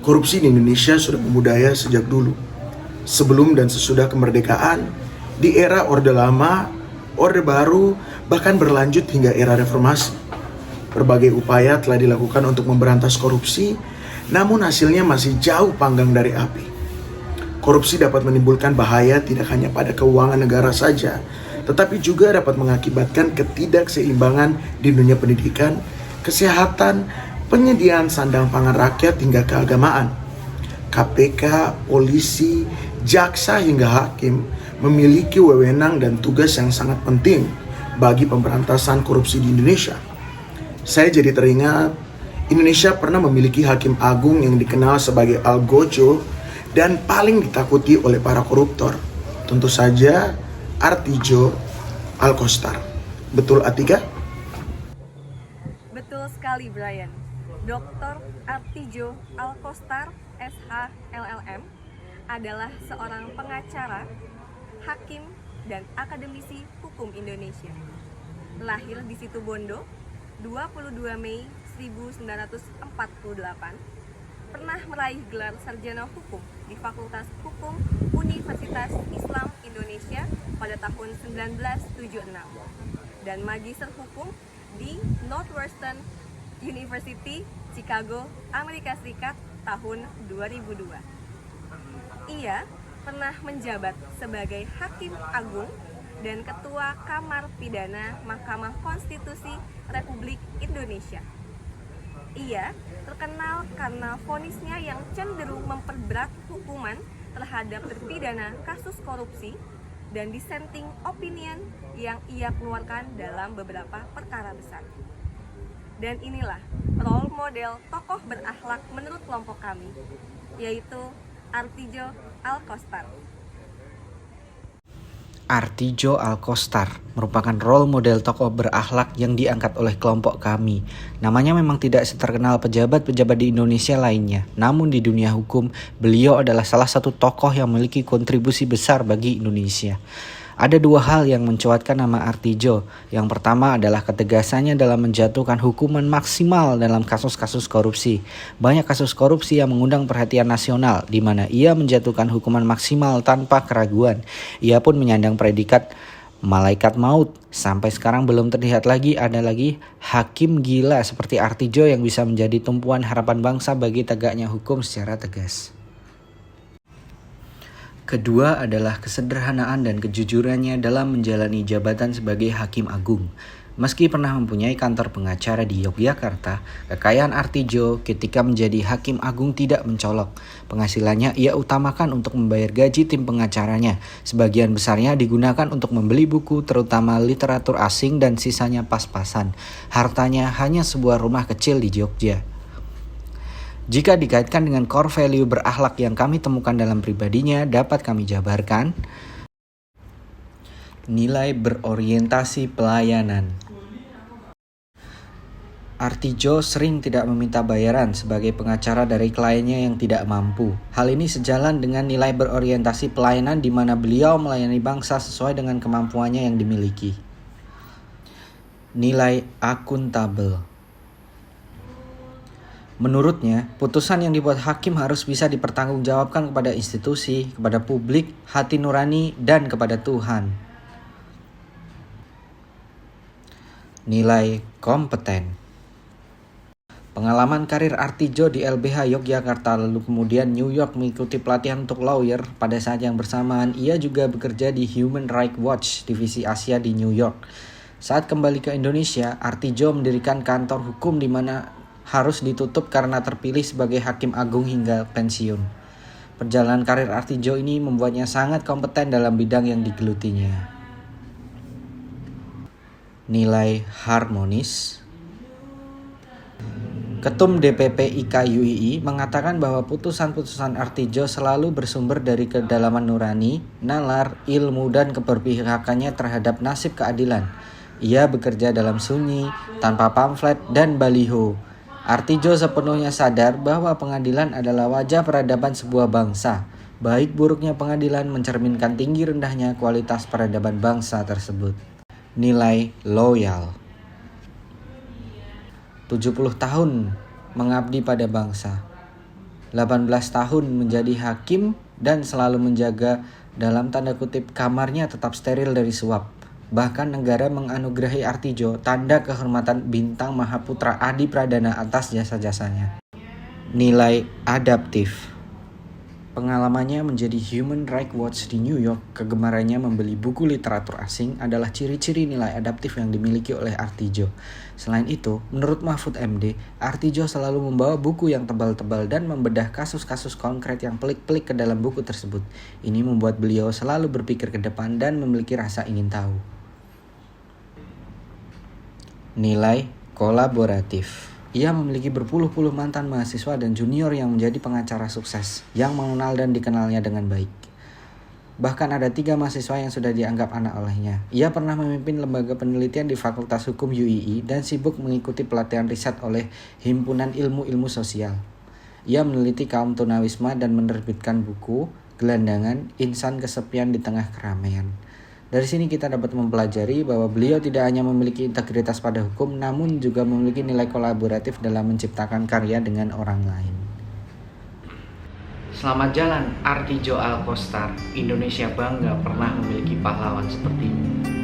Korupsi di Indonesia sudah membudaya sejak dulu. Sebelum dan sesudah kemerdekaan, di era Orde Lama, Orde Baru, bahkan berlanjut hingga era reformasi. Berbagai upaya telah dilakukan untuk memberantas korupsi, namun hasilnya masih jauh panggang dari api. Korupsi dapat menimbulkan bahaya tidak hanya pada keuangan negara saja, tetapi juga dapat mengakibatkan ketidakseimbangan di dunia pendidikan, kesehatan, penyediaan sandang pangan rakyat hingga keagamaan. KPK, polisi, jaksa hingga hakim memiliki wewenang dan tugas yang sangat penting bagi pemberantasan korupsi di Indonesia. Saya jadi teringat, Indonesia pernah memiliki hakim agung yang dikenal sebagai Algojo dan paling ditakuti oleh para koruptor. Tentu saja Artijo Alkostar. Betul, Atika? Betul sekali, Brian. Dr. Artijo Alkostar, SH LLM, adalah seorang pengacara, hakim, dan akademisi hukum Indonesia. Lahir di Situbondo, 22 Mei 1948, pernah meraih gelar sarjana hukum di Fakultas Hukum Universitas Islam Indonesia pada tahun 1976 dan magister hukum di Northwestern University, Chicago, Amerika Serikat tahun 2002. Ia pernah menjabat sebagai Hakim Agung dan Ketua Kamar Pidana Mahkamah Konstitusi Republik Indonesia. Ia terkenal karena vonisnya yang cenderung memperberat hukuman terhadap terpidana kasus korupsi dan dissenting opinion yang ia keluarkan dalam beberapa perkara besar. Dan inilah role model tokoh berakhlak menurut kelompok kami, yaitu Artijo Alkostar. Artijo Alkostar merupakan role model tokoh berakhlak yang diangkat oleh kelompok kami. Namanya memang tidak seterkenal pejabat-pejabat di Indonesia lainnya. Namun di dunia hukum, beliau adalah salah satu tokoh yang memiliki kontribusi besar bagi Indonesia. Ada dua hal yang mencuatkan nama Artijo. Yang pertama adalah ketegasannya dalam menjatuhkan hukuman maksimal dalam kasus-kasus korupsi. Banyak kasus korupsi yang mengundang perhatian nasional, di mana ia menjatuhkan hukuman maksimal tanpa keraguan. Ia pun menyandang predikat malaikat maut. Sampai sekarang belum terlihat lagi ada lagi hakim gila seperti Artijo yang bisa menjadi tumpuan harapan bangsa bagi tegaknya hukum secara tegas. Kedua adalah kesederhanaan dan kejujurannya dalam menjalani jabatan sebagai Hakim Agung. Meski pernah mempunyai kantor pengacara di Yogyakarta, kekayaan Artijo ketika menjadi Hakim Agung tidak mencolok. Penghasilannya ia utamakan untuk membayar gaji tim pengacaranya. Sebagian besarnya digunakan untuk membeli buku, terutama literatur asing, dan sisanya pas-pasan. Hartanya hanya sebuah rumah kecil di Jogja. Jika dikaitkan dengan core value berakhlak yang kami temukan dalam pribadinya, dapat kami jabarkan. Nilai berorientasi pelayanan. Artijo sering tidak meminta bayaran sebagai pengacara dari kliennya yang tidak mampu. Hal ini sejalan dengan nilai berorientasi pelayanan di mana beliau melayani bangsa sesuai dengan kemampuannya yang dimiliki. Nilai akuntabel. Menurutnya, putusan yang dibuat hakim harus bisa dipertanggungjawabkan kepada institusi, kepada publik, hati nurani, dan kepada Tuhan. Nilai kompeten. Pengalaman karir Artijo di LBH Yogyakarta lalu kemudian New York mengikuti pelatihan untuk lawyer. Pada saat yang bersamaan, ia juga bekerja di Human Rights Watch, divisi Asia di New York. Saat kembali ke Indonesia, Artijo mendirikan kantor hukum di mana harus ditutup karena terpilih sebagai Hakim Agung hingga pensiun. Perjalanan karir Artijo ini membuatnya sangat kompeten dalam bidang yang digelutinya. Nilai harmonis. Ketum DPP IKUII mengatakan bahwa putusan-putusan Artijo selalu bersumber dari kedalaman nurani, nalar, ilmu, dan keberpihakannya terhadap nasib keadilan. Ia bekerja dalam sunyi, tanpa pamflet dan baliho. Artijo sepenuhnya sadar bahwa pengadilan adalah wajah peradaban sebuah bangsa. Baik buruknya pengadilan mencerminkan tinggi rendahnya kualitas peradaban bangsa tersebut. Nilai loyal. 70 tahun mengabdi pada bangsa. 18 tahun menjadi hakim dan selalu menjaga dalam tanda kutip kamarnya tetap steril dari suap. Bahkan negara menganugerahi Artijo tanda kehormatan Bintang Mahaputra Adi Pradana atas jasa-jasanya. Nilai adaptif. Pengalamannya menjadi Human Rights Watch di New York, kegemarannya membeli buku literatur asing adalah ciri-ciri nilai adaptif yang dimiliki oleh Artijo. Selain itu, menurut Mahfud MD, Artijo selalu membawa buku yang tebal-tebal dan membedah kasus-kasus konkret yang pelik-pelik ke dalam buku tersebut. Ini membuat beliau selalu berpikir ke depan dan memiliki rasa ingin tahu. Nilai kolaboratif. Ia memiliki berpuluh-puluh mantan mahasiswa dan junior yang menjadi pengacara sukses, yang mengenal dan dikenalnya dengan baik. Bahkan ada 3 mahasiswa yang sudah dianggap anak olehnya. Ia pernah memimpin lembaga penelitian di Fakultas Hukum UII dan sibuk mengikuti pelatihan riset oleh Himpunan Ilmu-Ilmu Sosial. Ia meneliti kaum tunawisma dan menerbitkan buku, Gelandangan, Insan Kesepian di Tengah Keramaian. Dari sini kita dapat mempelajari bahwa beliau tidak hanya memiliki integritas pada hukum, namun juga memiliki nilai kolaboratif dalam menciptakan karya dengan orang lain. Selamat jalan Artijo Alkostar. Indonesia bangga pernah memiliki pahlawan seperti ini.